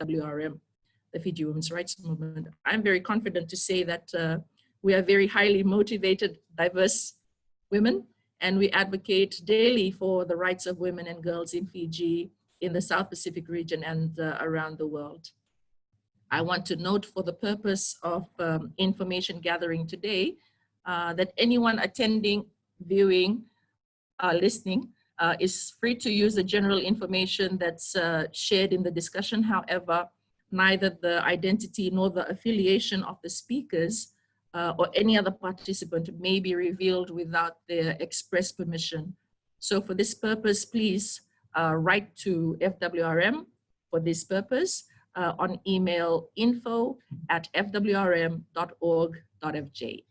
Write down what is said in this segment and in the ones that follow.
FWRM, the Fiji Women's Rights Movement. I'm very confident to say that we are very highly motivated, diverse women, and we advocate daily for the rights of women and girls in Fiji, in the South Pacific region, and around the world. I want to note, for the purpose of information gathering today, that anyone attending, viewing, listening is free to use the general information that's shared in the discussion. However, neither the identity nor the affiliation of the speakers or any other participant may be revealed without their express permission. So for this purpose, please write to FWRM for this purpose on email info@fwrm.org.fj.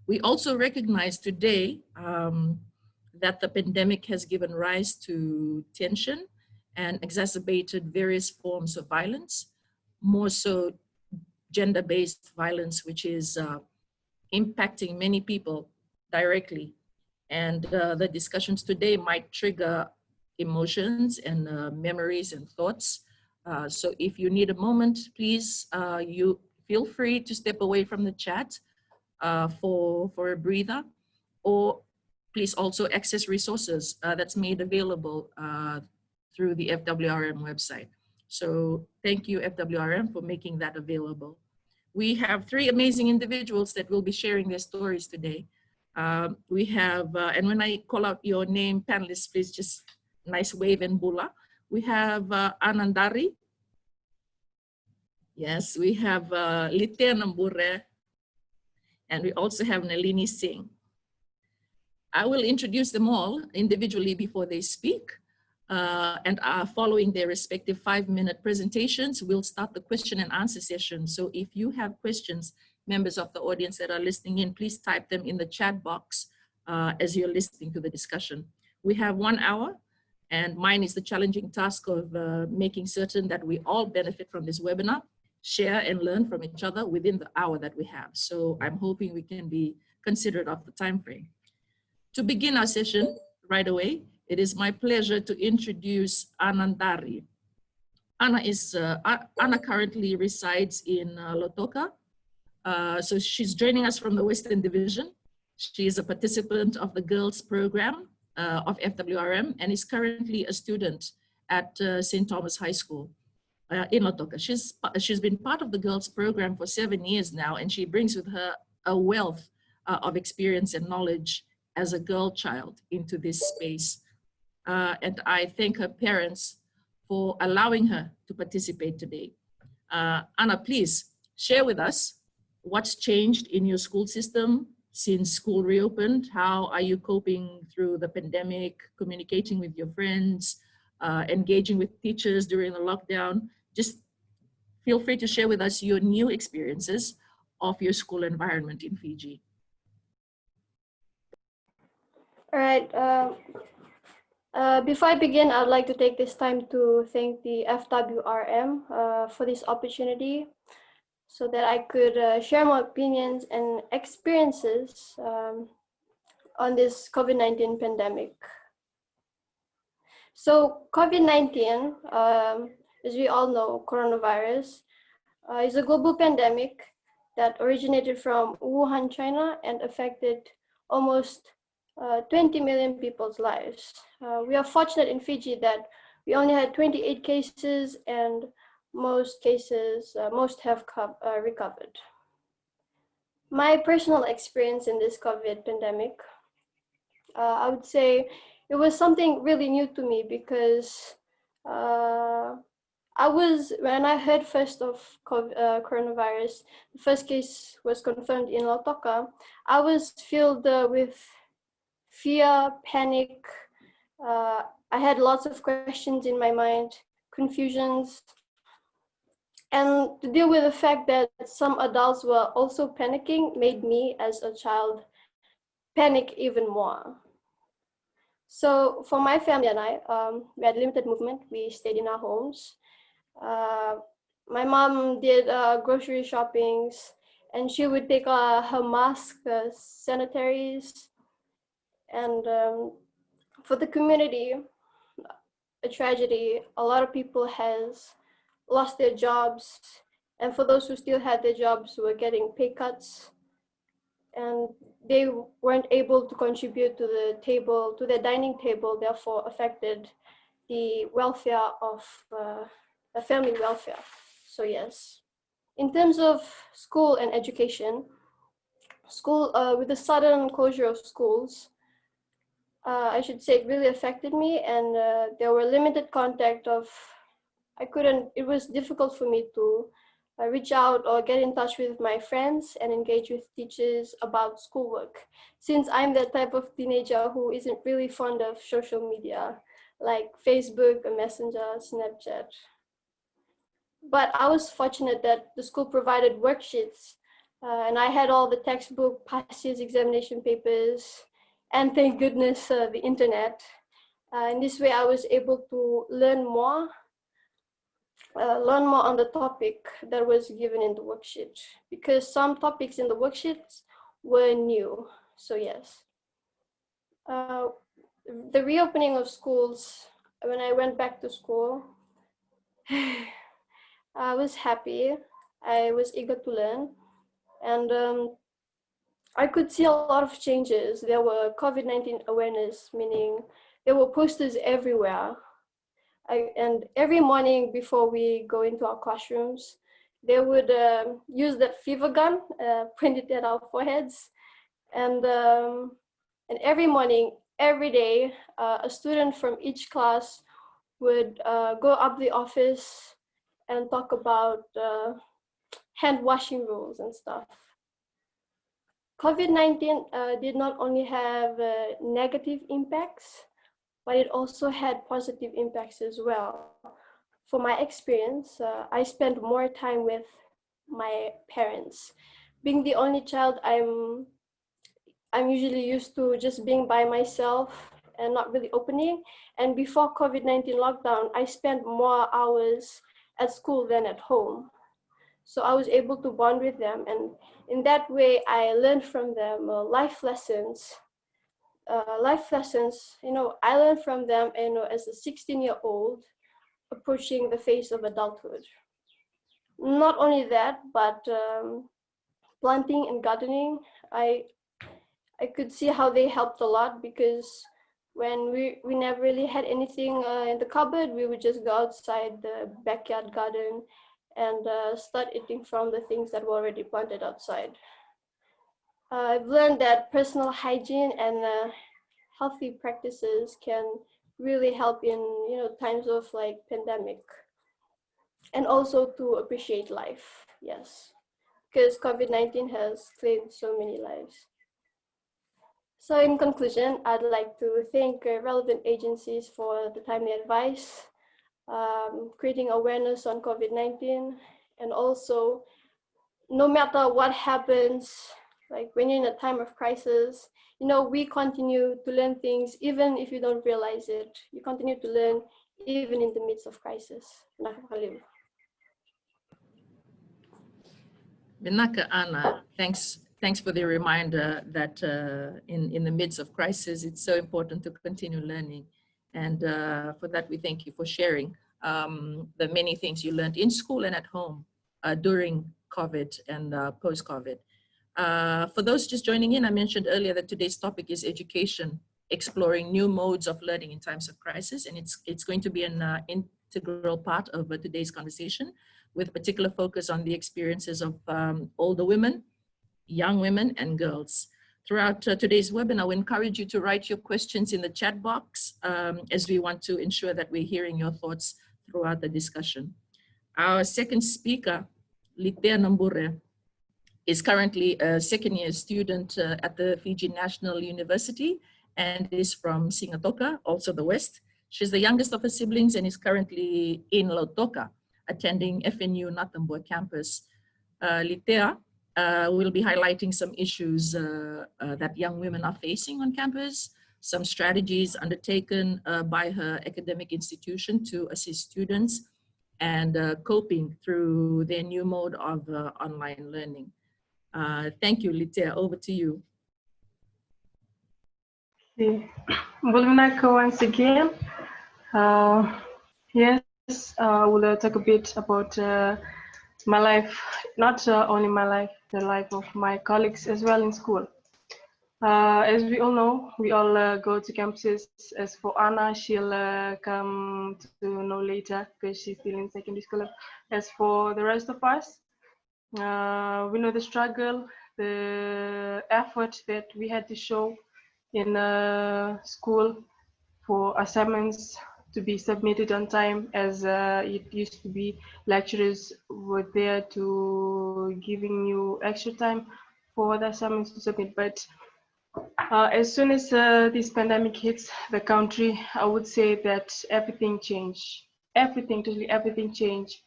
We also recognize today that the pandemic has given rise to tension and exacerbated various forms of violence, more so gender-based violence, which is impacting many people directly. And the discussions today might trigger emotions and memories and thoughts. So if you need a moment, please, you feel free to step away from the chat for a breather, or please also access resources that's made available through the FWRM website. So thank you, FWRM, for making that available. We have three amazing individuals that will be sharing their stories today. We have, and when I call out your name, panelists, please just nice wave and bula. We have Anandari. Yes, we have Lithia Nambure, and we also have Nalini Singh. I will introduce them all individually before they speak, and following their respective 5-minute presentations, we'll start the question and answer session. So if you have questions, members of the audience that are listening in, please type them in the chat box as you're listening to the discussion. We have 1 hour, and mine is the challenging task of making certain that we all benefit from this webinar, share and learn from each other within the hour that we have. So I'm hoping we can be considerate of the time frame. To begin our session right away, it is my pleasure to introduce Anandari. Anna currently resides in Lautoka. So she's joining us from the Western Division. She is a participant of the girls program of FWRM and is currently a student at St. Thomas High School in Lautoka. She's been part of the girls program for 7 years now, and she brings with her a wealth of experience and knowledge as a girl child into this space. And I thank her parents for allowing her to participate today. Anna, please share with us what's changed in your school system since school reopened. How are you coping through the pandemic, communicating with your friends, engaging with teachers during the lockdown? Just feel free to share with us your new experiences of your school environment in Fiji. All right. Before I begin, I'd like to take this time to thank the FWRM for this opportunity so that I could share my opinions and experiences on this COVID-19 pandemic. So COVID-19, as we all know, coronavirus, is a global pandemic that originated from Wuhan, China, and affected almost 20 million people's lives. We are fortunate in Fiji that we only had 28 cases, and most cases, most have recovered. My personal experience in this COVID pandemic, I would say it was something really new to me because when I heard first of coronavirus, the first case was confirmed in Lautoka, I was filled with fear, panic. I had lots of questions in my mind, confusions, and to deal with the fact that some adults were also panicking made me, as a child, panic even more. So for my family and I, we had limited movement. We stayed in our homes. My mom did grocery shoppings, and she would take her mask, sanitaries, and for the community, a tragedy. A lot of people has lost their jobs. And for those who still had their jobs, were getting pay cuts. And they weren't able to contribute to the table, to the dining table, therefore affected the welfare of the family welfare. So yes, in terms of school and education, school with the sudden closure of schools, I should say it really affected me, and there were limited contact of, it was difficult for me to reach out or get in touch with my friends and engage with teachers about schoolwork, since I'm that type of teenager who isn't really fond of social media, like Facebook, Messenger, Snapchat. But I was fortunate that the school provided worksheets, and I had all the textbook, past year's examination papers, and thank goodness the internet. In this way, I was able to learn more on the topic that was given in the worksheet, because some topics in the worksheets were new. So yes, the reopening of schools, when I went back to school, I was happy. I was eager to learn, and I could see a lot of changes. There were COVID-19 awareness, meaning there were posters everywhere. And every morning before we go into our classrooms, they would use that fever gun, point it at our foreheads. And every morning, every day, a student from each class would go up the office and talk about hand washing rules and stuff. COVID-19 did not only have negative impacts, but it also had positive impacts as well. For my experience, I spent more time with my parents. Being the only child, I'm usually used to just being by myself and not really opening. And before COVID-19 lockdown, I spent more hours at school than at home. So I was able to bond with them, and in that way, I learned from them life lessons. I learned from them, as a 16-year-old approaching the phase of adulthood. Not only that, but planting and gardening, I could see how they helped a lot, because when we never really had anything in the cupboard, we would just go outside the backyard garden and start eating from the things that were already planted outside. I've learned that personal hygiene and healthy practices can really help in times of like pandemic, and also to appreciate life. Yes, because COVID-19 has claimed so many lives. So in conclusion, I'd like to thank relevant agencies for the timely advice, creating awareness on COVID-19, and also, no matter what happens, like when you're in a time of crisis, we continue to learn things even if you don't realize it. You continue to learn even in the midst of crisis. Binaka Anna, thanks for the reminder that in the midst of crisis, it's so important to continue learning. And for that, we thank you for sharing the many things you learned in school and at home during COVID and post-COVID. For those just joining in, I mentioned earlier that today's topic is education, exploring new modes of learning in times of crisis. And it's going to be an integral part of today's conversation, with particular focus on the experiences of older women, young women, and girls. Throughout today's webinar, we encourage you to write your questions in the chat box as we want to ensure that we're hearing your thoughts throughout the discussion. Our second speaker, Lithia Nambure, is currently a second-year student at the Fiji National University and is from Singatoka, also the West. She's the youngest of her siblings and is currently in Lautoka, attending FNU Natambua campus. Lithia will be highlighting some issues that young women are facing on campus, some strategies undertaken by her academic institution to assist students, and coping through their new mode of online learning. Thank you, Lithia. Over to you. Okay. Volumina once again. Yes, I will talk a bit about my life, not only my life, the life of my colleagues as well in school. As we all know, we all go to campuses. As for Anna, she'll come to know later because she's still in secondary school. As for the rest of us, we know the struggle, the effort that we had to show in school for assignments to be submitted on time, as it used to be lecturers were there to giving you extra time for the assignments to submit. But as soon as this pandemic hits the country, I would say that everything changed. Everything, totally everything changed.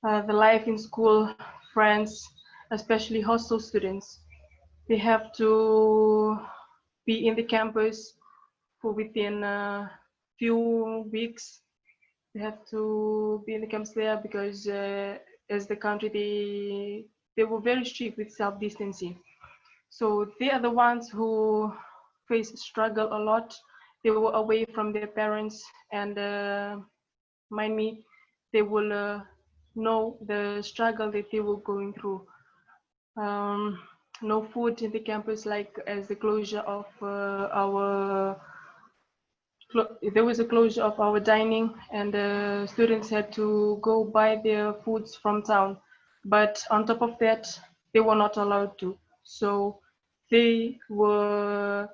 The life in school, friends, especially hostel students, they have to be in the campus for within a few weeks. They have to be in the camps there because as the country, they were very strict with self-distancing. So they are the ones who face struggle a lot. They were away from their parents, and mind me, they will know the struggle that they were going through. No food in the campus, like as the closure of there was a closure of our dining, and students had to go buy their foods from town. But on top of that, they were not allowed to. So they were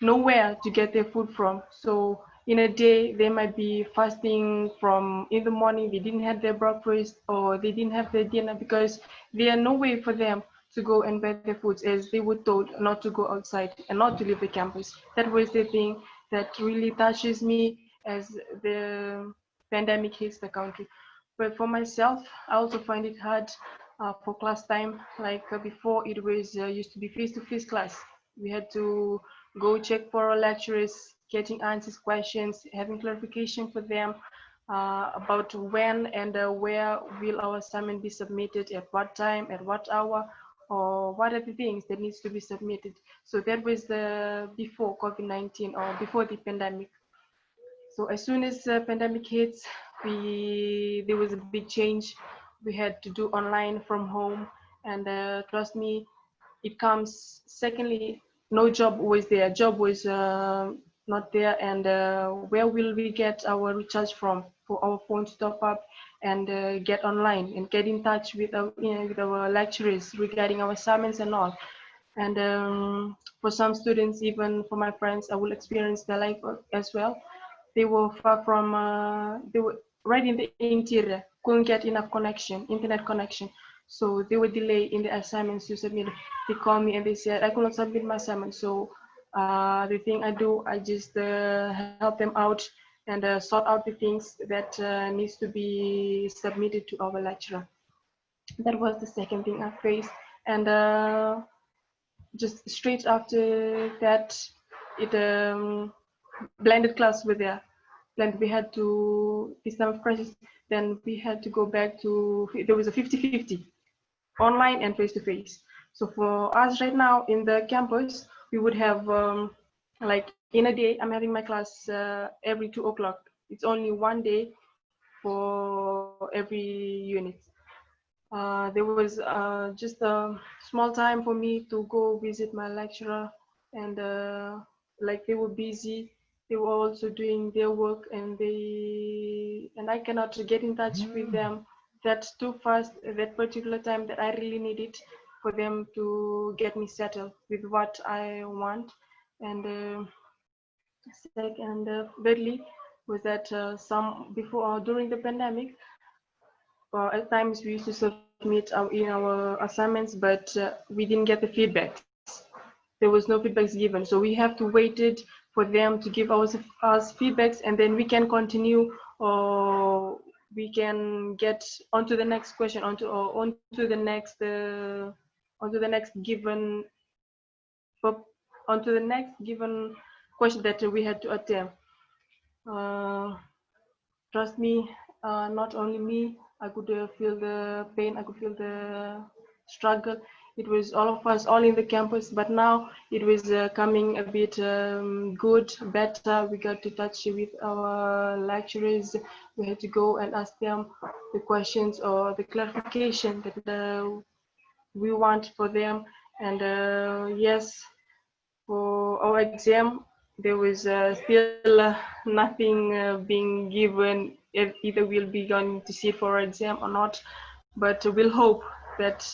nowhere to get their food from. So in a day, they might be fasting from in the morning, they didn't have their breakfast or they didn't have their dinner because there are no way for them to go and buy their foods, as they were told not to go outside and not to leave the campus. That was the thing that really touches me as the pandemic hits the country. But for myself, I also find it hard for class time. Like before, it was used to be face-to-face class. We had to go check for our lecturers, getting answers, questions, having clarification for them about when and where will our assignment be submitted, at what time, at what hour, or what are the things that needs to be submitted. So that was the before COVID-19 or before the pandemic. So as soon as the pandemic hits, there was a big change. We had to do online from home, and trust me, it comes. Secondly, no job was there. Job was not there, and where will we get our recharge from for our phone to top up and get online and get in touch with with our lecturers regarding our assignments and all. And for some students, even for my friends, I will experience their life as well. They were far from, they were right in the interior, couldn't get enough connection, internet connection. So they were delayed in the assignments to submit. They called me and they said, I could not submit my assignment. So the thing I do, I just help them out and sort out the things that needs to be submitted to our lecturer. That was the second thing I faced. And just straight after that, it blended class with there. Then we had to, this time of crisis, then we had to go back to, there was a 50-50, online and face-to-face. So for us right now in the campus, we would have, like in a day, I'm having my class every 2 o'clock. It's only one day for every unit. There was just a small time for me to go visit my lecturer, and like they were busy, they were also doing their work, and I cannot get in touch with them that too fast at that particular time that I really needed for them to get me settled with what I want. And thirdly was that some before during the pandemic, at times we used to submit our assignments, but we didn't get the feedbacks. There was no feedbacks given, so we have to wait it for them to give us feedbacks, and then we can continue, or we can get onto the next question, onto the next given question that we had to attempt. Trust me, not only me, I could feel the pain, I could feel the struggle it was all of us all in the campus, but now it was coming a bit good, better. We got to touch with our lecturers. We had to go and ask them the questions or the clarification that we want for them. And yes, for our exam, there was still nothing being given. Either we'll be going to sit for our exam or not, but we'll hope that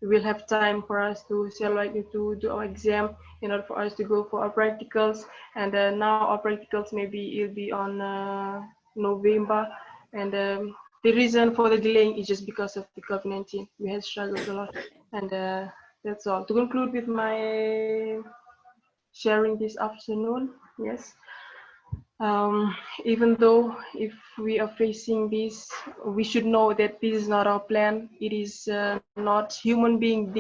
we'll have time for us to celebrate, to do our exam in order for us to go for our practicals. And now our practicals maybe it'll be on November. And the reason for the delay is just because of the COVID-19. We had struggled a lot, and that's all. To conclude with my sharing this afternoon, yes. Even though if we are facing this, we should know that this is not our plan. It is not human being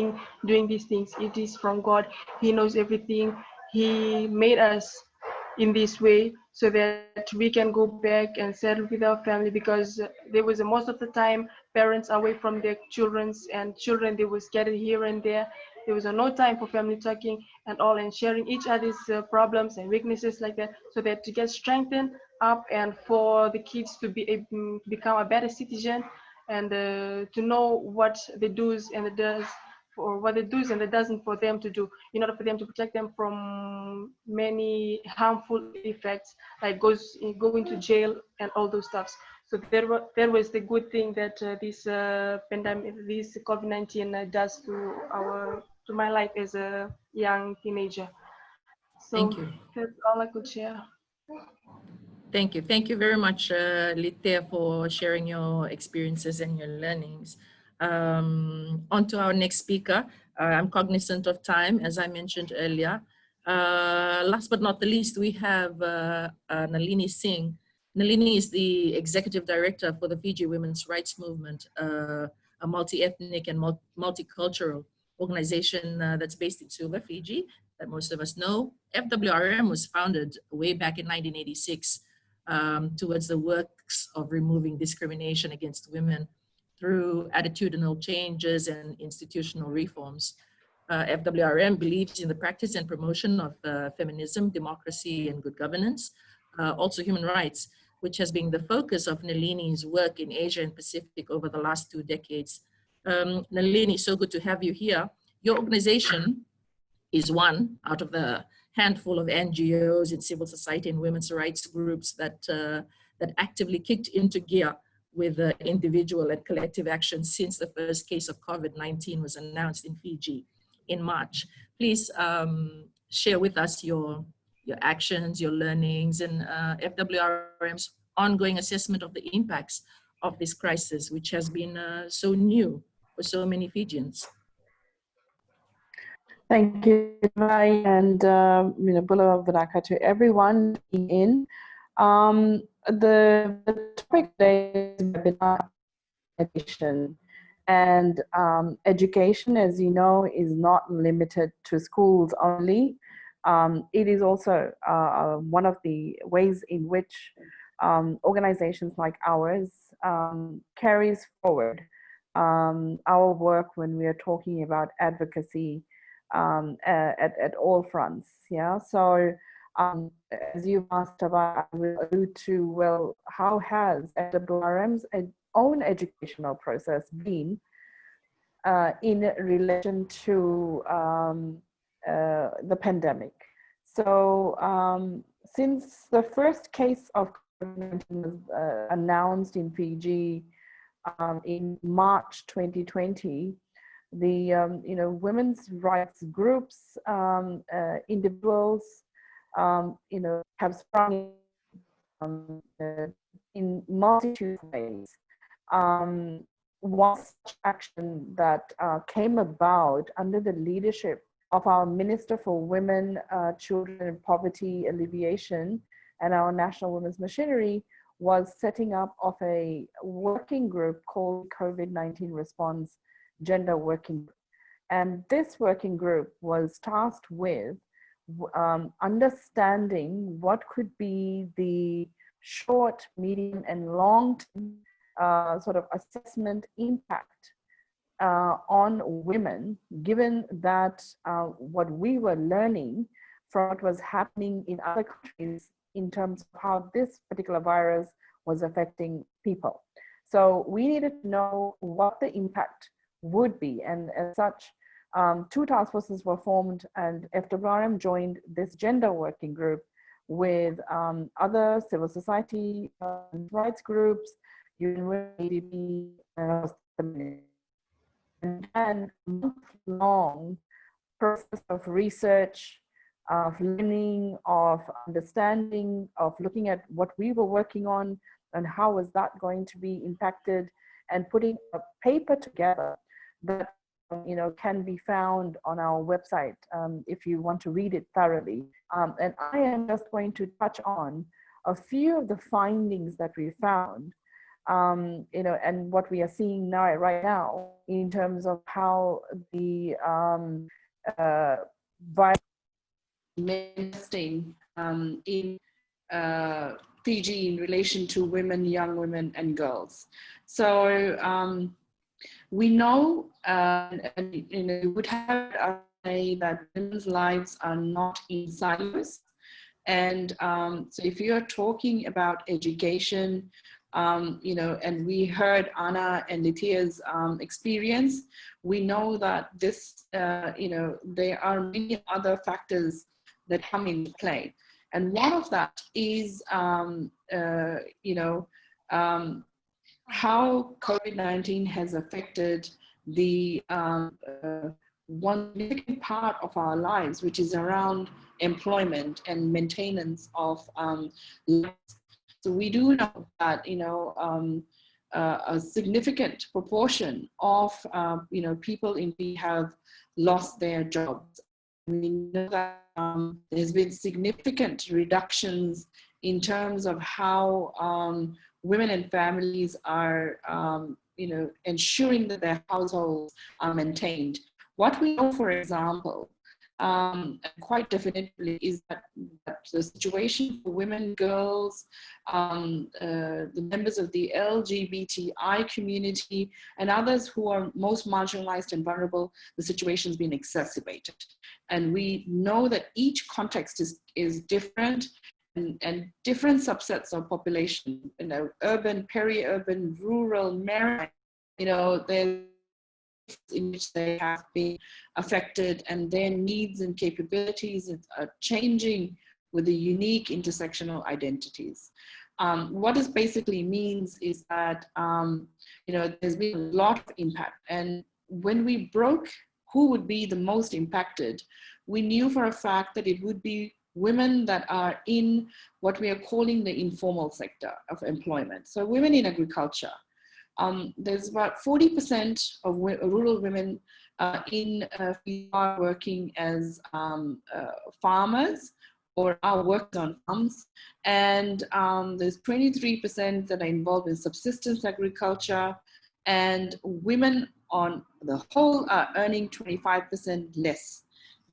doing these things. It is from God. He knows everything. He made us in this way so that we can go back and settle with our family, because there was most of the time parents away from their children's, and children, they were scattered here and there. There was no time for family talking and all, and sharing each other's problems and weaknesses like that, so that to get strengthened up and for the kids to become a better citizen, and to know what the do's and the does, for what the do's and the doesn't for them to do, in order for them to protect them from many harmful effects, like going to jail and all those stuffs. So there was the good thing that this pandemic, this COVID-19 does to my life as a young teenager. So Thank you. that's all I could share. Thank you. Thank you very much, Lithia, for sharing your experiences and your learnings. On to our next speaker. I'm cognizant of time, as I mentioned earlier. Last but not the least, we have Nalini Singh. Nalini is the Executive Director for the Fiji Women's Rights Movement, a multi-ethnic and multicultural organization that's based in Suva, Fiji, that most of us know. FWRM was founded way back in 1986 towards the works of removing discrimination against women through attitudinal changes and institutional reforms. FWRM believes in the practice and promotion of feminism, democracy, and good governance, also human rights, which has been the focus of Nalini's work in Asia and Pacific over the last 2 decades. Nalini, so good to have you here. Your organization is one out of the handful of NGOs in civil society and women's rights groups that actively kicked into gear with individual and collective action since the first case of COVID-19 was announced in Fiji in March. Please share with us your actions, your learnings, and FWRM's ongoing assessment of the impacts of this crisis, which has been so new for so many Fijians. Thank you, Vai, and Bula Vanaka to everyone in. The topic today is webinar education, and education, as you know, is not limited to schools only. It is also one of the ways in which organizations like ours carries forward our work when we are talking about advocacy at all fronts. Yeah, so as you asked about, I will allude to, well, how has FWRM's own educational process been in relation to the pandemic? So since the first case of COVID-19 was announced in Fiji in March 2020, the women's rights groups, individuals, have sprung in multitude of ways. One such action that came about under the leadership of our Minister for Women, Children and Poverty Alleviation and our National Women's Machinery was setting up of a working group called COVID-19 Response Gender Working Group. And this working group was tasked with understanding what could be the short, medium, and long-term sort of assessment impact on women, given that what we were learning from what was happening in other countries in terms of how this particular virus was affecting people. So we needed to know what the impact would be. And as such, 2 task forces were formed, and FWRM joined this gender working group with other civil society rights groups, UNWP, and then a month-long process of research, of learning, of understanding, of looking at what we were working on and how was that going to be impacted, and putting a paper together that can be found on our website if you want to read it thoroughly. And I am just going to touch on a few of the findings that we found, and what we are seeing now, right now, in terms of how the virus manifesting in Fiji in relation to women, young women, and girls. So we know, and you would have to say that women's lives are not in silos. And so if you're talking about education, and we heard Anna and Lithia's experience, we know that this, there are many other factors that come into play. And one of that is, how COVID-19 has affected the one significant part of our lives, which is around employment and maintenance of lives. So we do know that, a significant proportion of, people in Fiji have lost their jobs. We know that there's been significant reductions in terms of how women and families are, ensuring that their households are maintained. What we know, for example, quite definitely, is that the situation for women, girls, the members of the LGBTI community, and others who are most marginalized and vulnerable, the situation has been exacerbated. And we know that each context is different, and different subsets of population, urban, peri-urban, rural, maritime, there's in which they have been affected, and their needs and capabilities are changing with the unique intersectional identities. What this basically means is that, there's been a lot of impact. And when we broke who would be the most impacted, we knew for a fact that it would be women that are in what we are calling the informal sector of employment. So women in agriculture. There's about 40% of rural women in Fiji are working as farmers or are working on farms. And there's 23% that are involved in subsistence agriculture, and women on the whole are earning 25% less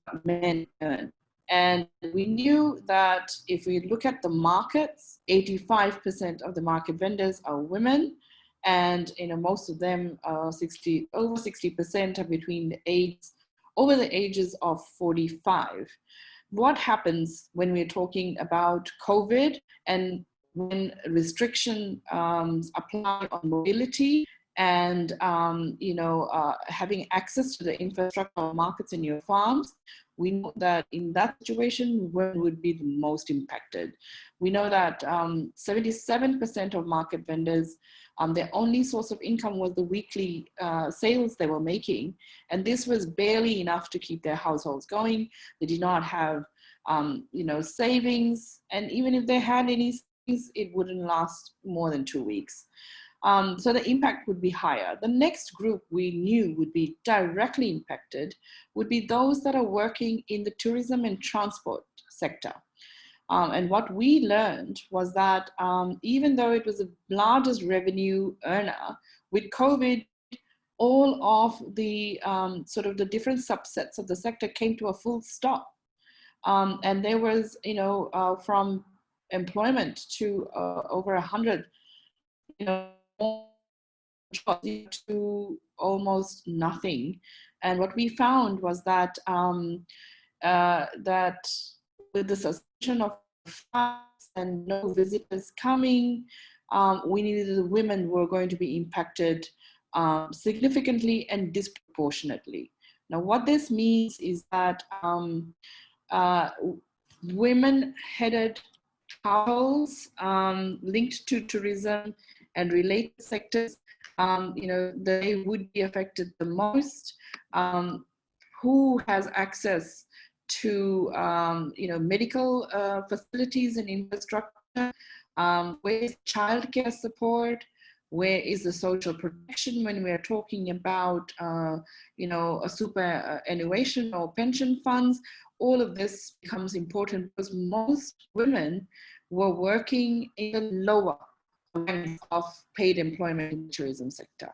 than men earn. And we knew that if we look at the markets, 85% of the market vendors are women, and most of them are over 60% are between over the ages of 45. What happens when we're talking about COVID and when restrictions apply on mobility and having access to the infrastructure markets in your farms? We know that in that situation, women would be the most impacted. We know that 77% of market vendors, their only source of income was the weekly sales they were making. And this was barely enough to keep their households going. They did not have, savings. And even if they had any savings, it wouldn't last more than 2 weeks. So the impact would be higher. The next group we knew would be directly impacted would be those that are working in the tourism and transport sector. And what we learned was that even though it was the largest revenue earner, with COVID, all of the sort of the different subsets of the sector came to a full stop. And there was, from employment to over 100, to almost nothing. And what we found was that that with the suspension of flights and no visitors coming, we needed the women were going to be impacted significantly and disproportionately. Now, what this means is that women-headed households linked to tourism and related sectors, they would be affected the most. Who has access to, medical facilities and infrastructure? Where is childcare support? Where is the social protection when we are talking about, a superannuation or pension funds? All of this becomes important because most women were working in the lower ranks of paid employment in the tourism sector.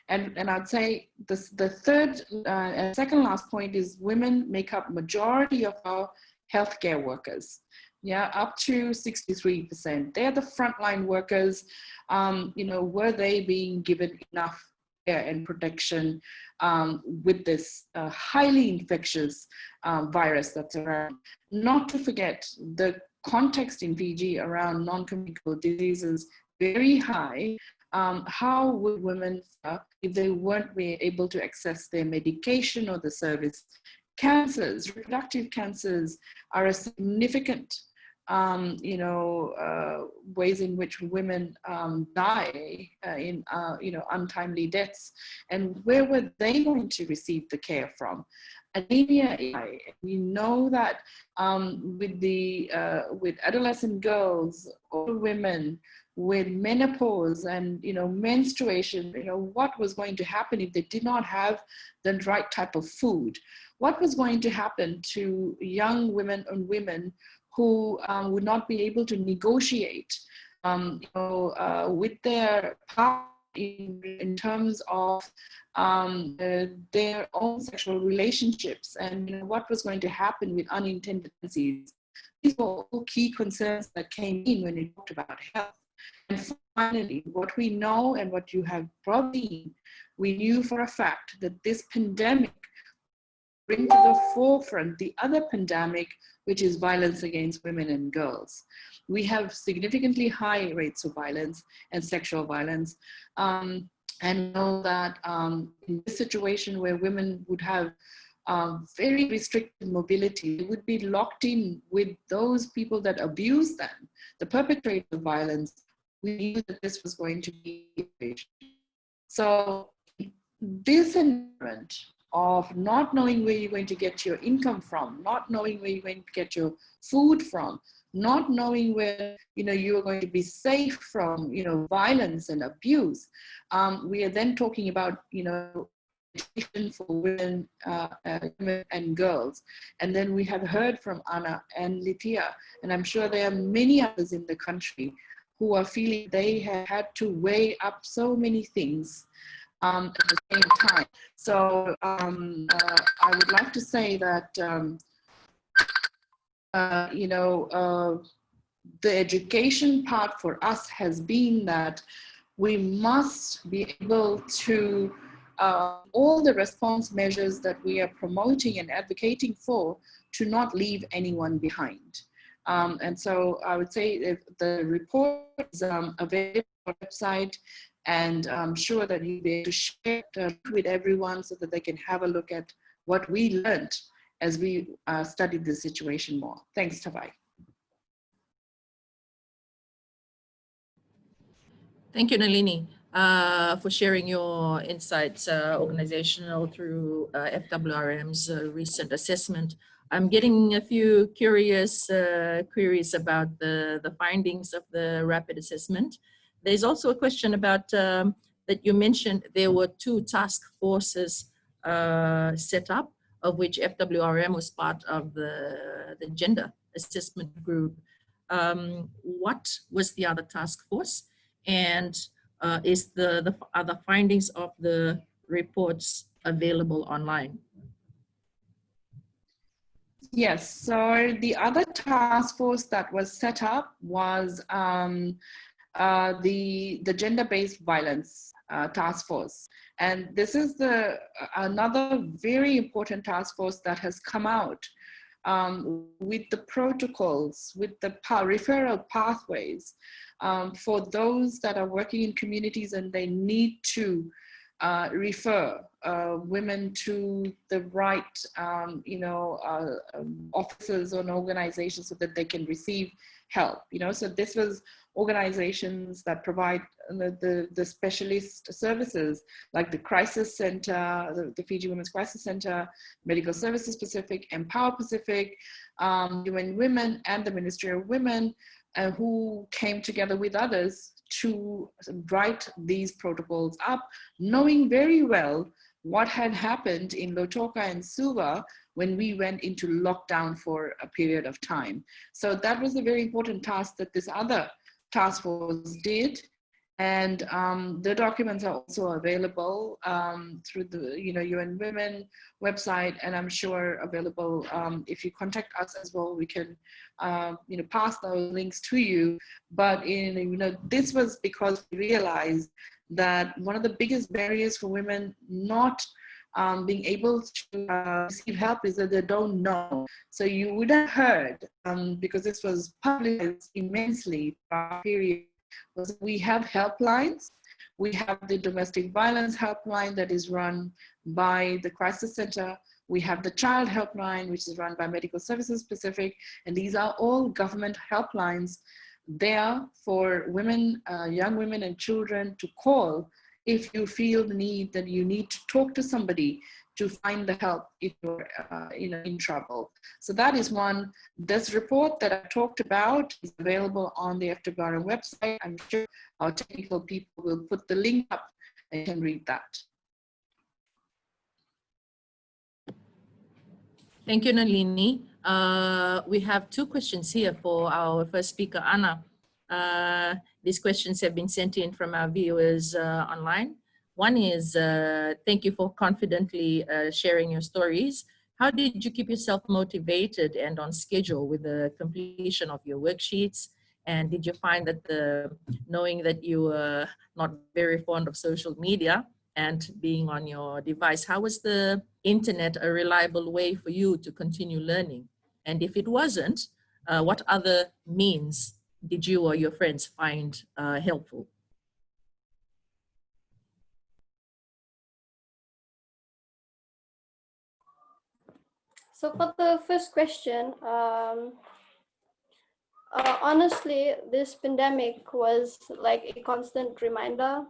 And I'd say the third and second last point is women make up majority of our healthcare workers. Yeah, up to 63%. They're the frontline workers. Were they being given enough care and protection with this highly infectious virus that's around? Not to forget the context in Fiji around non-communicable diseases, very high. How would women, if they weren't able to access their medication or the service? Cancers, reproductive cancers are a significant ways in which women die in untimely deaths. And where were they going to receive the care from? Anemia, we know that with adolescent girls, older women, with menopause and menstruation, what was going to happen if they did not have the right type of food? What was going to happen to young women and women who would not be able to negotiate with their partner in terms of their own sexual relationships, and what was going to happen with unintended pregnancies? These were all key concerns that came in when we talked about health. And finally, what we know and what you have probably seen, we knew for a fact that this pandemic bring to the forefront the other pandemic, which is violence against women and girls. We have significantly high rates of violence and sexual violence. And know that in this situation where women would have very restricted mobility, they would be locked in with those people that abuse them, the perpetrators of violence. We knew that this was going to be a situation. So this environment of not knowing where you're going to get your income from, not knowing where you're going to get your food from, not knowing where you are going to be safe from violence and abuse. We are then talking about education for women and girls. And then we have heard from Anna and Lithia, and I'm sure there are many others in the country who are feeling they have had to weigh up so many things at the same time. So I would like to say that the education part for us has been that we must be able to all the response measures that we are promoting and advocating for, to not leave anyone behind. And so I would say if the report is available on the website, and I'm sure that you'll be able to share it with everyone so that they can have a look at what we learned as we studied the situation more. Thanks, Tawai. Thank you, Nalini, for sharing your insights, organizational through FWRM's recent assessment. I'm getting a few curious queries about the findings of the rapid assessment. There's also a question about that you mentioned there were 2 task forces set up, of which FWRM was part of the gender assessment group. What was the other task force? And are the findings of the reports available online? Yes, so the other task force that was set up was the gender-based violence task force. And this is another very important task force that has come out with the protocols, with the referral pathways for those that are working in communities and they need to refer women to the right, offices and organizations so that they can receive help. So this was organizations that provide the specialist services like the Crisis Center, the Fiji Women's Crisis Center, Medical Services Pacific, Empower Pacific, UN Women, and the Ministry of Women, who came together with others to write these protocols up, knowing very well what had happened in Lautoka and Suva when we went into lockdown for a period of time. So that was a very important task that this other task force did. And the documents are also available through the UN Women website, and I'm sure available if you contact us as well. We can pass those links to you. But this was because we realized that one of the biggest barriers for women not being able to receive help is that they don't know. So you would have heard, because this was published immensely for our period, was we have helplines. We have the domestic violence helpline that is run by the Crisis Center. We have the child helpline, which is run by Medical Services Pacific. And these are all government helplines there for women, young women and children to call if you feel the need that you need to talk to somebody to find the help if you're in trouble. So that is one. This report that I talked about is available on the FWRM website. I'm sure our technical people will put the link up and you can read that. Thank you, Nalini. We have two questions here for our first speaker, Anna. These questions have been sent in from our viewers online. One is, thank you for confidently sharing your stories. How did you keep yourself motivated and on schedule with the completion of your worksheets? And did you find that knowing that you were not very fond of social media and being on your device, how was the internet a reliable way for you to continue learning? And if it wasn't, what other means did you or your friends find helpful? So for the first question, honestly, this pandemic was like a constant reminder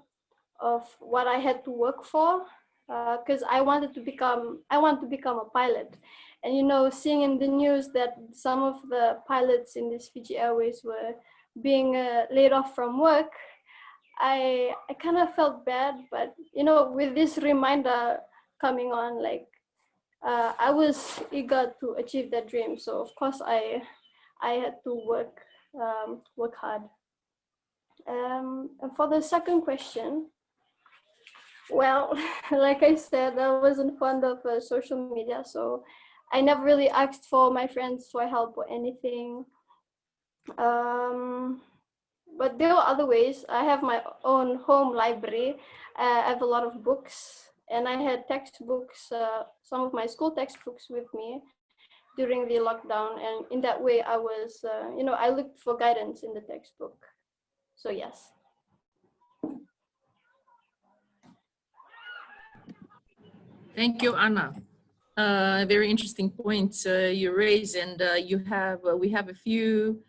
of what I had to work for, because I want to become a pilot. And seeing in the news that some of the pilots in this Fiji Airways were being laid off from work, I kind of felt bad. But with this reminder coming on, like I was eager to achieve that dream. So of course I had to work hard. And for the second question, well, like I said, I wasn't fond of social media, so I never really asked for my friends for help or anything. But there are other ways. I have my own home library. I have a lot of books, and I had textbooks, some of my school textbooks with me during the lockdown. And in that way, I was, I looked for guidance in the textbook. So yes. Thank you, Anna. Very interesting points you raise, and we have a few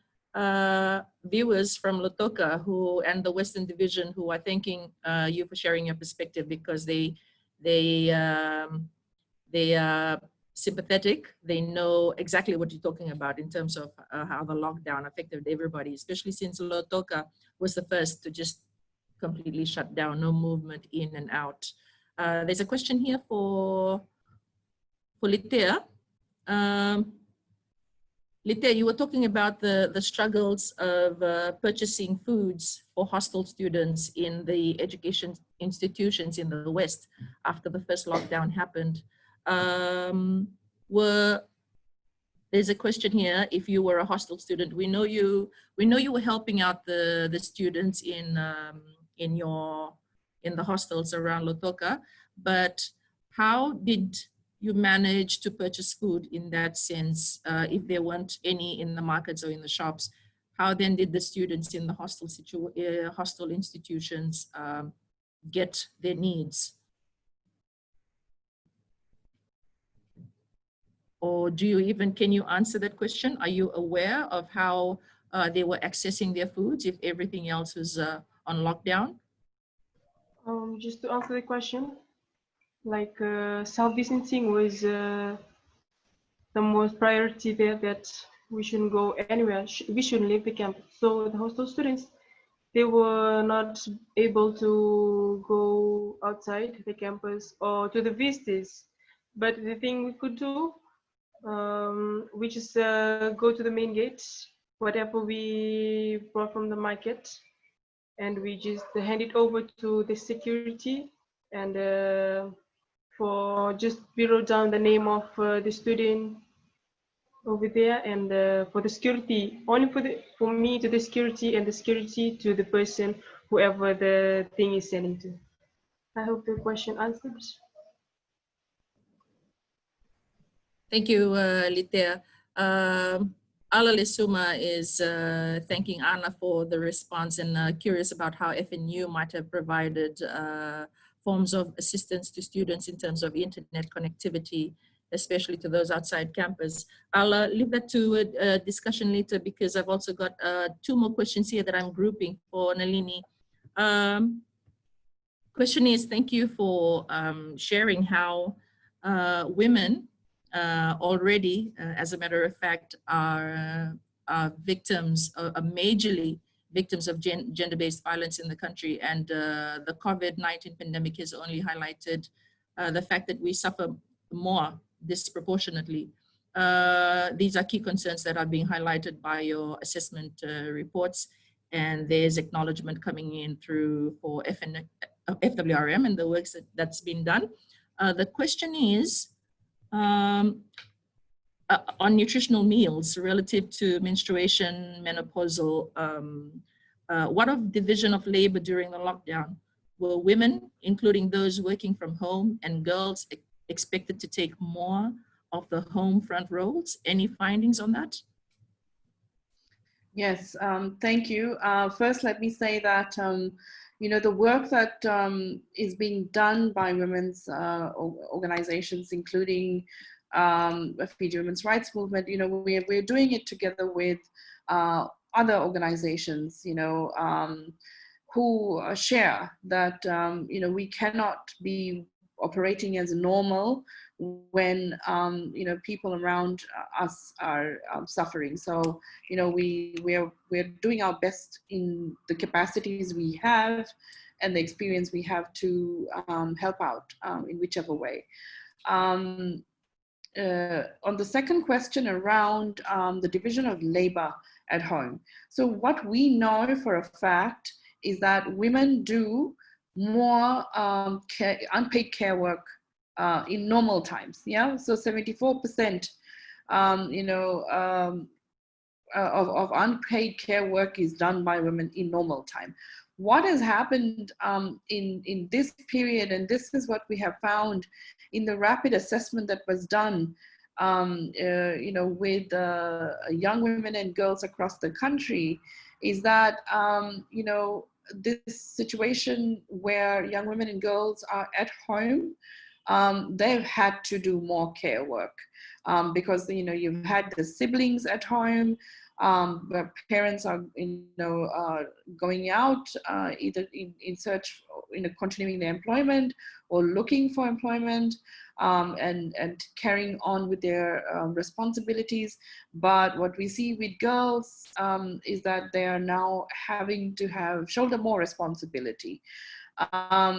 viewers from Lautoka and the Western Division who are thanking you for sharing your perspective, because they are sympathetic. They know exactly what you're talking about in terms of how the lockdown affected everybody, especially since Lautoka was the first to just completely shut down, no movement in and out. There's a question here for Lithia. Lithia, you were talking about the struggles of purchasing foods for hostel students in the education institutions in the West after the first lockdown happened. There's a question here. If you were a hostel student, we know you were helping out the students in in the hostels around Lotoka, but how did you manage to purchase food in that sense, if there weren't any in the markets or in the shops? How then did the students in the hostel institutions get their needs? Or do you even, can you answer that question? Are you aware of how they were accessing their foods if everything else was on lockdown? Just to answer the question, like self-distancing was the most priority there, that we shouldn't go anywhere, we shouldn't leave the camp. So the hostel students, they were not able to go outside the campus or to the visitors. But the thing we could do, we just go to the main gate, whatever we brought from the market, and we just hand it over to the security, and for just we wrote down the name of the student over there, and for the security, only for me to the security, and the security to the person, whoever the thing is sending to. I hope the question answered. Thank you, Lithia. Ala Lesuma is thanking Anna for the response, and curious about how FNU might have provided forms of assistance to students in terms of internet connectivity, especially to those outside campus. I'll leave that to a discussion later, because I've also got 2 more questions here that I'm grouping for Nalini. Question is, thank you for sharing how women already, as a matter of fact, are victims, are majorly victims of gender-based violence in the country. And the COVID-19 pandemic has only highlighted the fact that we suffer more disproportionately. These are key concerns that are being highlighted by your assessment reports, and there's acknowledgement coming in through for FWRM and the works that's been done. The question is on nutritional meals relative to menstruation, menopausal. What of division of labor during the lockdown? Were women, including those working from home, and girls expected to take more of the home front roles? Any findings on that? Yes, thank you. First, let me say that you know, the work that is being done by women's organizations, including Fiji Women's Rights Movement, you know, we're doing it together with other organizations, you know, who share that, you know, we cannot be operating as normal when you know, people around us are suffering. So you know, we're doing our best in the capacities we have and the experience we have to help out in whichever way. On the second question around the division of labor at home, so what we know for a fact is that women do more unpaid care work in normal times. Yeah, so 74% you know, of unpaid care work is done by women in normal time. What has happened in this period, and this is what we have found in the rapid assessment that was done you know, with young women and girls across the country, is that you know, this situation where young women and girls are at home, they've had to do more care work because, you know, you've had the siblings at home, where parents are, you know, going out either in search, you know, continuing their employment or looking for employment, and carrying on with their responsibilities. But what we see with girls is that they are now having to shoulder more responsibility.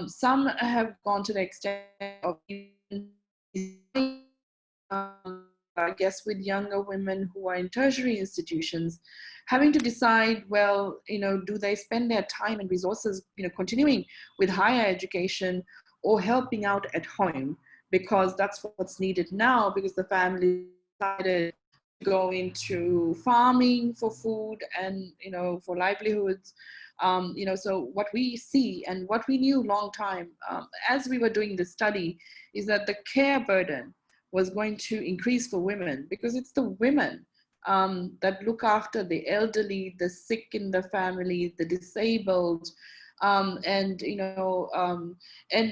Some have gone to the extent of I guess with younger women who are in tertiary institutions, having to decide, well, you know, do they spend their time and resources, you know, continuing with higher education or helping out at home, because that's what's needed now, because the family decided go into farming for food and, for livelihoods. So what we see and what we knew long time as we were doing the study is that the care burden was going to increase for women, because it's the women that look after the elderly, the sick in the family, the disabled, and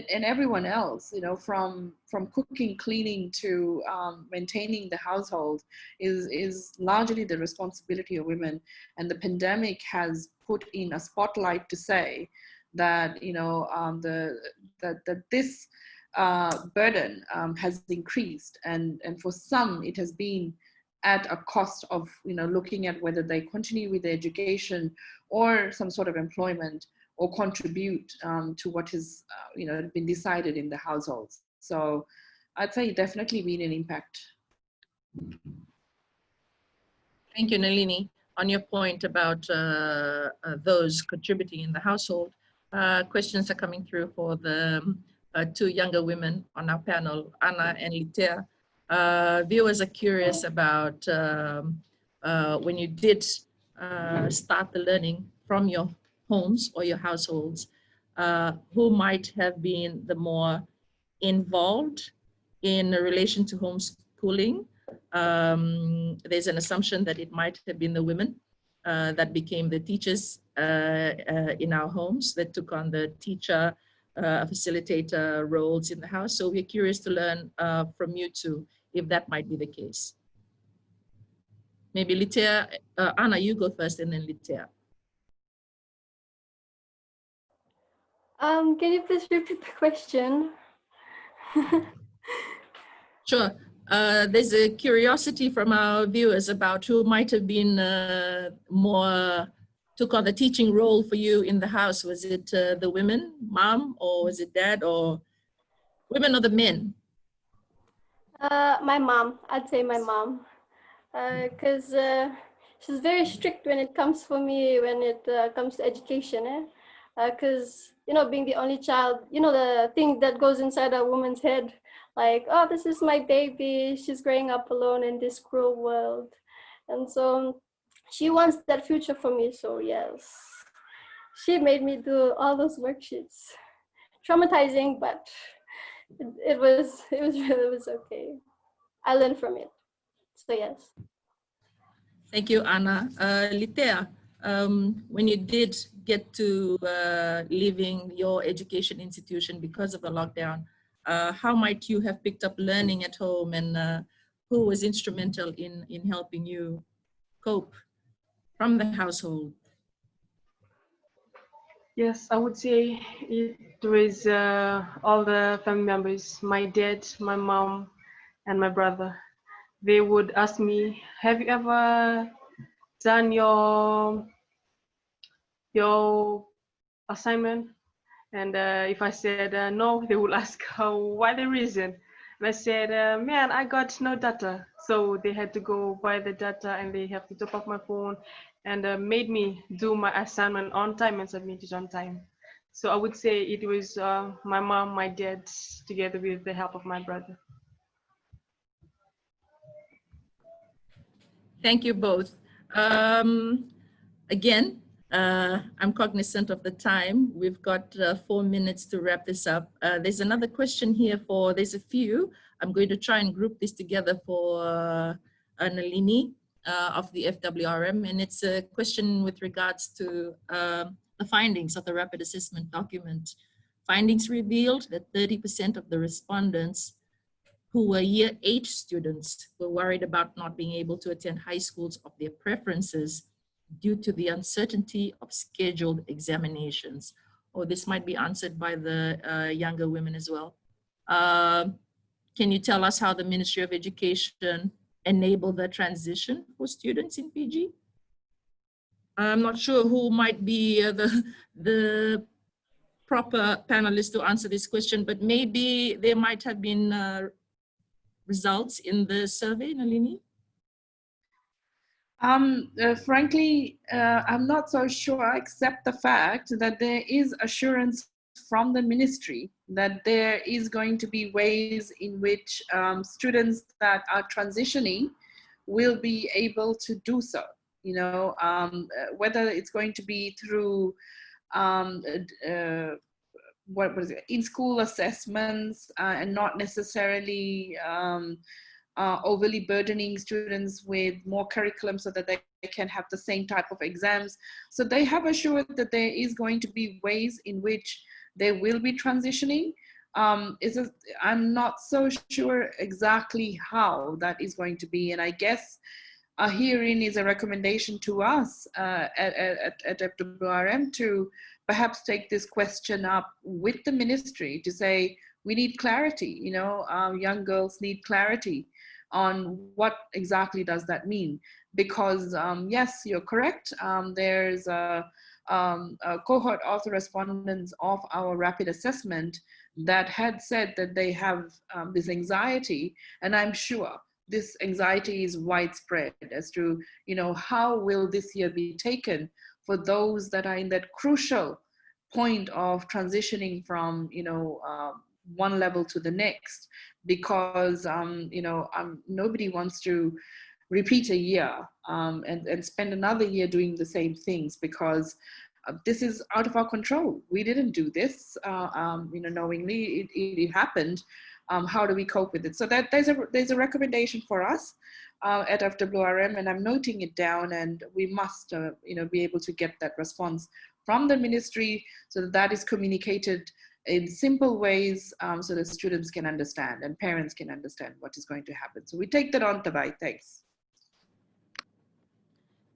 everyone else, from cooking, cleaning to maintaining the household is largely the responsibility of women. And the pandemic has put in a spotlight to say that that this burden has increased, and for some it has been at a cost of looking at whether they continue with their education or some sort of employment, or contribute to what has been decided in the households. So I'd say definitely been an impact. Thank you, Nalini. On your point about those contributing in the household, questions are coming through for the two younger women on our panel, Anna and Lithia. Viewers are curious about when you did start the learning from your homes or your households, who might have been the more involved in relation to homeschooling. There's an assumption that it might have been the women that became the teachers in our homes, that took on the teacher, facilitator roles in the house. So we're curious to learn from you two if that might be the case. Maybe Lithia, Anna, you go first, and then Lithia. Can you please repeat the question? Sure. There's a curiosity from our viewers about who might have been more took on the teaching role for you in the house. Was it the women, mom, or was it dad, or women or the men? My mom. I'd say my mom, because she's very strict when it comes for me, when it comes to education. Because being the only child, the thing that goes inside a woman's head, like, oh, this is my baby, she's growing up alone in this cruel world. And so she wants that future for me. So yes, she made me do all those worksheets. Traumatizing, but it was okay. I learned from it. So yes. Thank you, Anna. Lithia, when you did get to leaving your education institution because of the lockdown, how might you have picked up learning at home, and who was instrumental in helping you cope from the household? Yes, I would say it was all the family members, my dad, my mom, and my brother. They would ask me, have you ever done your assignment? And if I said no, they would ask why the reason. And I said, man, I got no data. So they had to go buy the data, and they have to top up my phone, and made me do my assignment on time and submit it on time. So I would say it was my mom, my dad, together with the help of my brother. Thank you both. Again, I'm cognizant of the time. We've got 4 minutes to wrap this up. There's another question here there's a few. I'm going to try and group this together for Nalini of the FWRM. And it's a question with regards to the findings of the rapid assessment document. Findings revealed that 30% of the respondents who were year 8 students were worried about not being able to attend high schools of their preferences due to the uncertainty of scheduled examinations. Or this might be answered by the younger women as well. Can you tell us how the Ministry of Education enabled the transition for students in Fiji? I'm not sure who might be the proper panelist to answer this question, but maybe there might have been results in the survey, Nalini? Frankly, I'm not so sure, except the fact that there is assurance from the ministry that there is going to be ways in which students that are transitioning will be able to do so. You know, whether it's going to be through what was it, in-school assessments and not necessarily overly burdening students with more curriculum so that they can have the same type of exams. So they have assured that there is going to be ways in which they will be transitioning. I'm not so sure exactly how that is going to be. And I guess herein is a recommendation to us at FWRM to perhaps take this question up with the ministry to say, we need clarity, you know, young girls need clarity on what exactly does that mean. Because yes, you're correct, there's a cohort of the respondents of our rapid assessment that had said that they have this anxiety, and I'm sure this anxiety is widespread as to, you know, how will this year be taken for those that are in that crucial point of transitioning from, you know, one level to the next, because you know, nobody wants to repeat a year and spend another year doing the same things, because this is out of our control. We didn't do this, you know, knowingly. It happened. How do we cope with it? So that there's a recommendation for us at FWRM, and I'm noting it down, and we must you know, be able to get that response from the ministry so that that is communicated in simple ways, so that students can understand and parents can understand what is going to happen. So we take that on, Tabai. Thanks.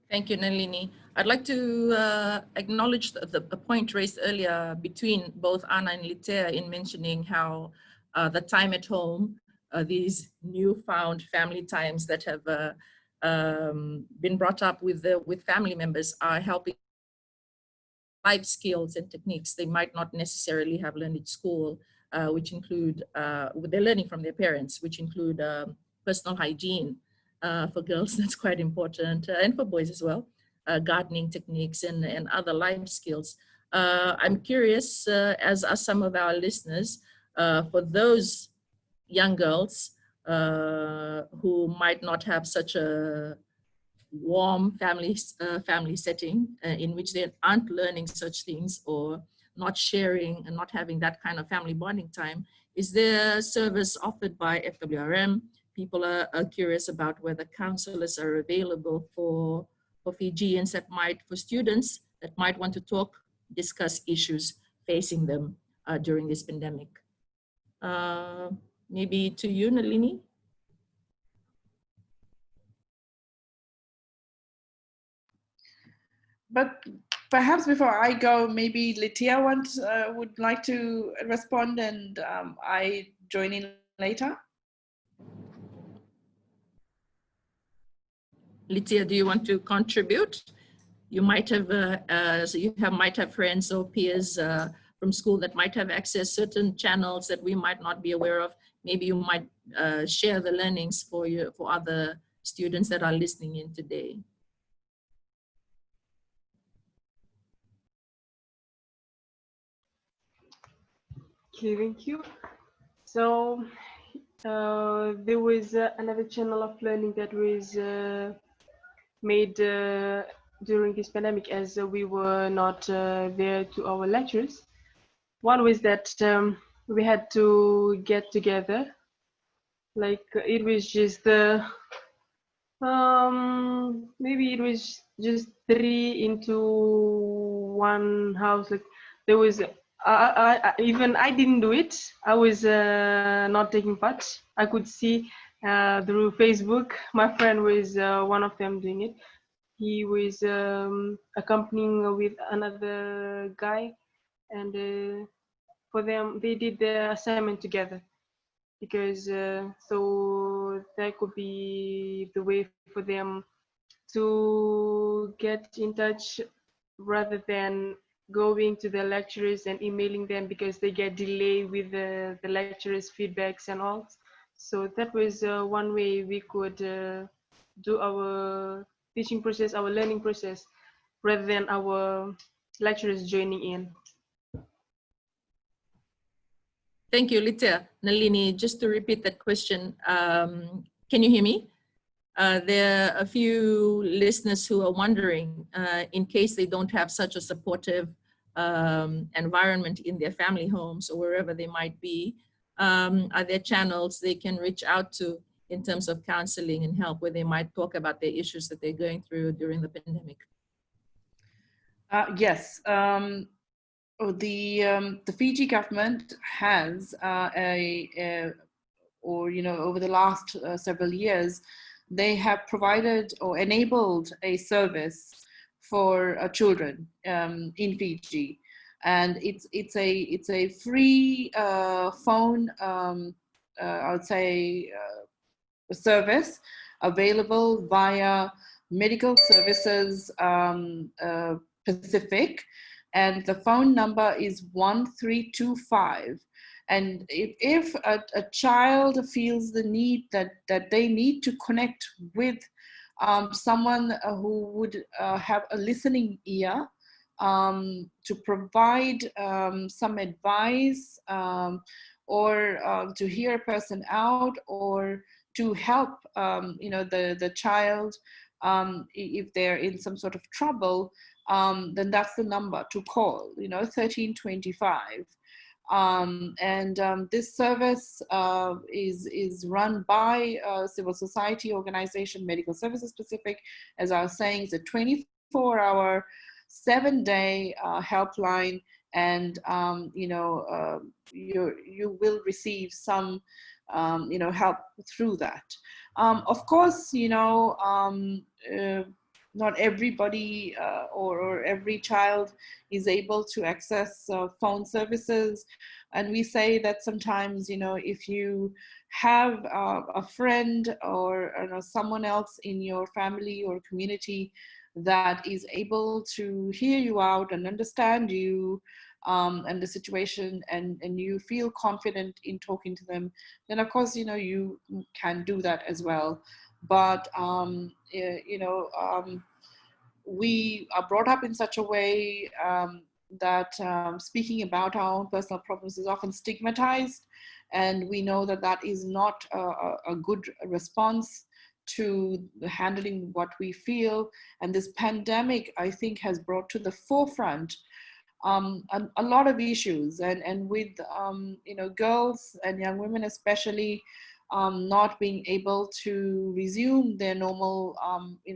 Thank you, Nalini. I'd like to acknowledge the point raised earlier between both Anna and Lithia in mentioning how the time at home, these newfound family times that have been brought up with family members are helping life skills and techniques they might not necessarily have learned at school, which include, they're learning from their parents, which include personal hygiene. For girls, that's quite important, and for boys as well, gardening techniques and other life skills. I'm curious, as are some of our listeners, for those young girls who might not have such a warm family setting in which they aren't learning such things or not sharing and not having that kind of family bonding time, is there a service offered by FWRM? People are curious about whether counselors are available for Fijians for students that might want to discuss issues facing them during this pandemic. Maybe to you, Nalini? But perhaps before I go, maybe Lithia would like to respond, and I join in later. Lithia, do you want to contribute? You might have, might have friends or peers from school that might have accessed certain channels that we might not be aware of. Maybe you might share the learnings for other students that are listening in today. Okay, thank you. So there was another channel of learning that was made during this pandemic, as we were not there to our lectures. One was that we had to get together, like it was just maybe it was just 3 into 1 house. Like there was even I didn't do it. I was not taking part. I could see through Facebook my friend was one of them doing it. He was accompanying with another guy, and for them they did the assignment together, because so that could be the way for them to get in touch rather than going to the lecturers and emailing them, because they get delay with the lecturers' feedbacks and all. So that was one way we could do our teaching process, our learning process, rather than our lecturers joining in. Thank you, Lithia. Nalini, just to repeat that question, can you hear me? there are a few listeners who are wondering, in case they don't have such a supportive environment in their family homes or wherever they might be, are there channels they can reach out to in terms of counseling and help, where they might talk about the issues that they're going through during the pandemic? Yes. The Fiji government has over the last several years, they have provided or enabled a service for children in Fiji, and it's a free phone, I would say, service available via Medical Services Pacific, and the phone number is 1325. And if a child feels the need that they need to connect with someone who would have a listening ear to provide some advice, or to hear a person out, or to help the child if they're in some sort of trouble, then that's the number to call, 1325. This service is run by a civil society organization, Medical Services Pacific. As I was saying, it's a 24-hour, 7-day helpline, and you will receive some help through that. Of course, not everybody or every child is able to access phone services. And we say that sometimes, if you have a friend or someone else in your family or community that is able to hear you out and understand you and the situation, and you feel confident in talking to them, then of course, you can do that as well. But, we are brought up in such a way that speaking about our own personal problems is often stigmatized. And we know that that is not a good response to handling what we feel. And this pandemic, I think, has brought to the forefront a lot of issues, and with girls and young women especially not being able to resume their normal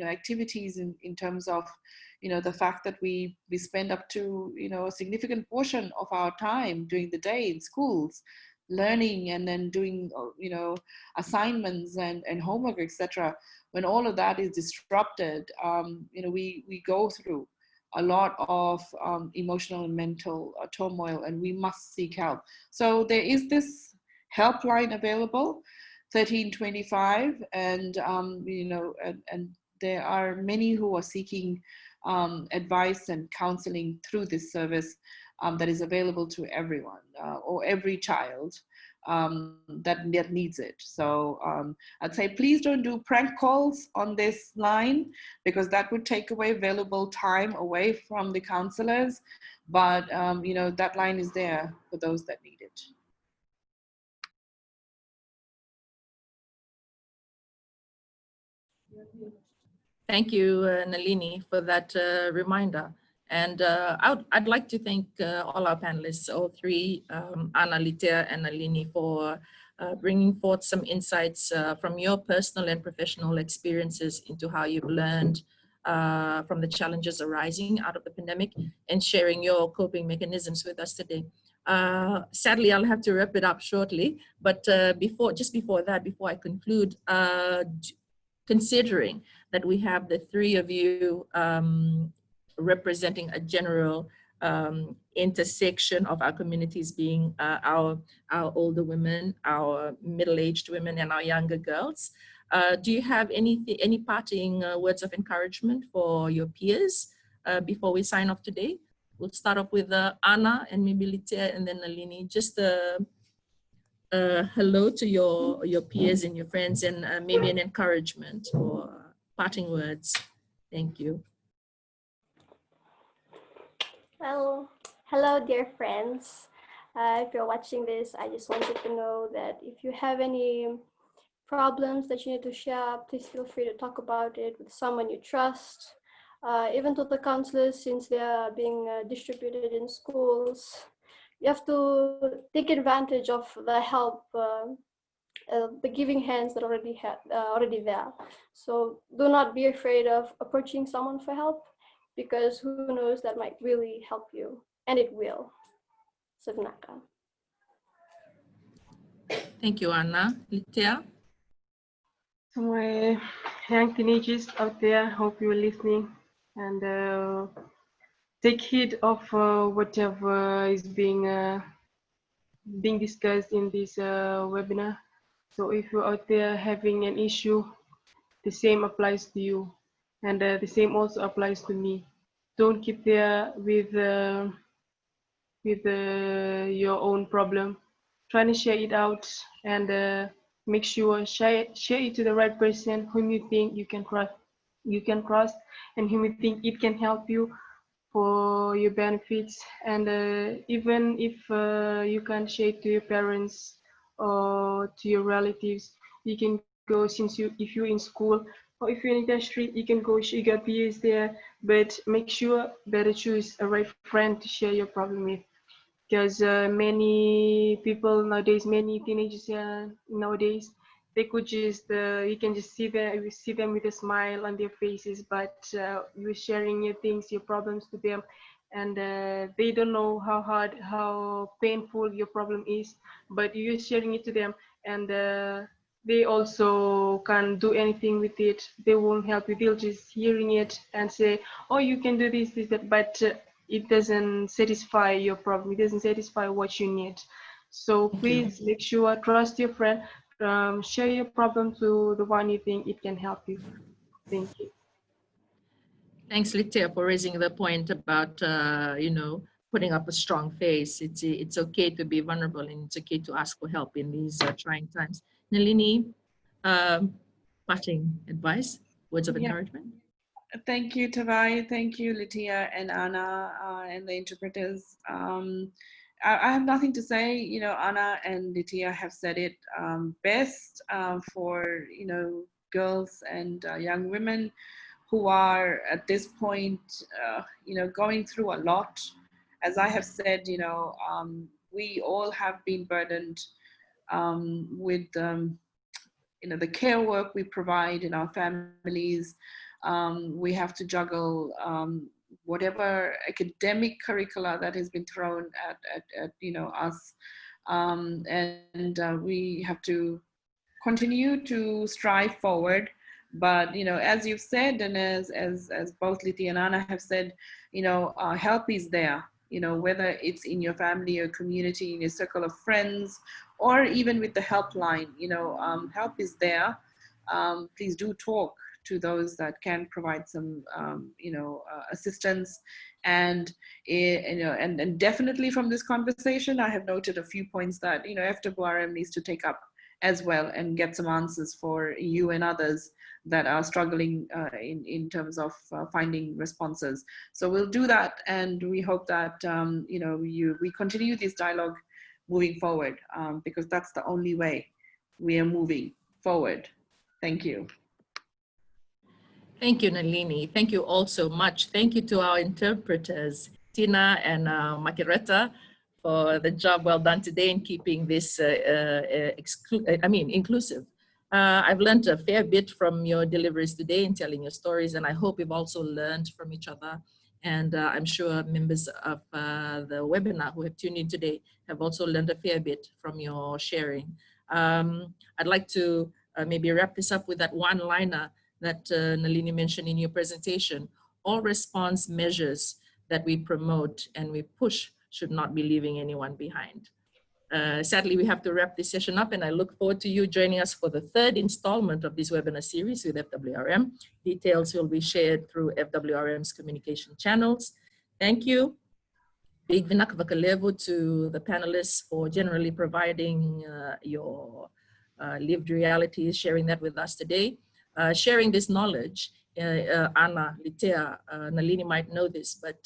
activities in terms of the fact that we spend up to a significant portion of our time during the day in schools learning, and then doing assignments and homework, etc. When all of that is disrupted, we go through a lot of emotional and mental turmoil, and we must seek help. So there is this helpline available, 1325, and and there are many who are seeking advice and counseling through this service that is available to everyone or every child that needs it. So I'd say please don't do prank calls on this line, because that would take away valuable time away from the counselors. But that line is there for those that need it. Thank you, Nalini, for that reminder. And I'd like to thank all our panelists, all three, Anna, Lithia, and Nalini, for bringing forth some insights from your personal and professional experiences into how you've learned from the challenges arising out of the pandemic, and sharing your coping mechanisms with us today. Sadly, I'll have to wrap it up shortly, but before I conclude, considering that we have the three of you representing a general intersection of our communities, being our older women, our middle-aged women, and our younger girls. Do you have any parting words of encouragement for your peers before we sign off today? We'll start off with Anna, and maybe Lithia, and then Nalini. Just hello to your peers and your friends, and maybe an encouragement or parting words. Thank you. Well, hello, dear friends. If you're watching this, I just wanted to know that if you have any problems that you need to share, please feel free to talk about it with someone you trust. Even to the counselors, since they are being distributed in schools, you have to take advantage of the help, the giving hands that already there. So do not be afraid of approaching someone for help, because who knows, that might really help you, and it will. Savnaka. Thank you, Anna. Lithia? So my young teenagers out there, hope you're listening, and take heed of whatever is being discussed in this webinar. So if you're out there having an issue, the same applies to you, and the same also applies to me. Don't keep there with your own problem. Try to share it out, and make sure share it to the right person whom you think you can trust, and whom you think it can help you for your benefits. And even if you can't share it to your parents or to your relatives, you can go, if you're in school or if you're in industry, you can go, you got peers there, but make sure better choose a right friend to share your problem with, because many people nowadays, many teenagers nowadays, they could just you can just see them with a smile on their faces, but you're sharing your things, your problems to them, and they don't know how hard, how painful your problem is, but you're sharing it to them, and they also can't do anything with it. They won't help you. They'll just hearing it and say, oh, you can do this, that, but it doesn't satisfy your problem. It doesn't satisfy what you need. So please make sure, trust your friend, share your problem to the one you think it can help you. Thank you. Thanks, Lithia, for raising the point about, putting up a strong face. It's okay to be vulnerable, and it's okay to ask for help in these trying times. Nalini, parting advice, words of encouragement? Thank you, Tavai. Thank you, Lithia and Anna, and the interpreters. I have nothing to say. Anna and Lithia have said it best for, girls and young women who are at this point, going through a lot. As I have said, we all have been burdened with, the care work we provide in our families. We have to juggle whatever academic curricula that has been thrown at us, and we have to continue to strive forward. But as you've said, and as both Lithia and Anna have said, help is there. Whether it's in your family or community, in your circle of friends, or even with the helpline, help is there. Please do talk to those that can provide some, assistance. And, and definitely from this conversation, I have noted a few points that, FWRM needs to take up as well and get some answers for you and others that are struggling in terms of finding responses. So we'll do that, and we hope that, we continue this dialogue moving forward, because that's the only way we are moving forward. Thank you. Thank you, Nalini. Thank you all so much. Thank you to our interpreters, Tina and Makireta, for the job well done today in keeping this inclusive. I've learned a fair bit from your deliveries today in telling your stories, and I hope we've also learned from each other. And I'm sure members of the webinar who have tuned in today have also learned a fair bit from your sharing. I'd like to maybe wrap this up with that one-liner that Nalini mentioned in your presentation. All response measures that we promote and we push should not be leaving anyone behind. Sadly, we have to wrap this session up, and I look forward to you joining us for the third installment of this webinar series with FWRM. Details will be shared through FWRM's communication channels. Thank you. Big Vinak Vakalevu to the panelists for generally providing your lived realities, sharing that with us today. Sharing this knowledge, Anna, Lithia, Nalini might know this, but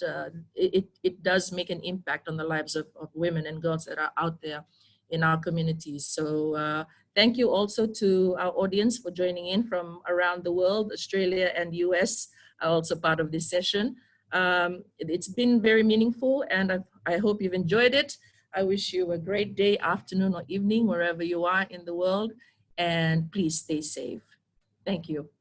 it does make an impact on the lives of women and girls that are out there in our communities. So Thank you also to our audience for joining in from around the world. Australia and US are also part of this session. It's been very meaningful, and I hope you've enjoyed it. I wish you a great day, afternoon, or evening, wherever you are in the world, and please stay safe. Thank you.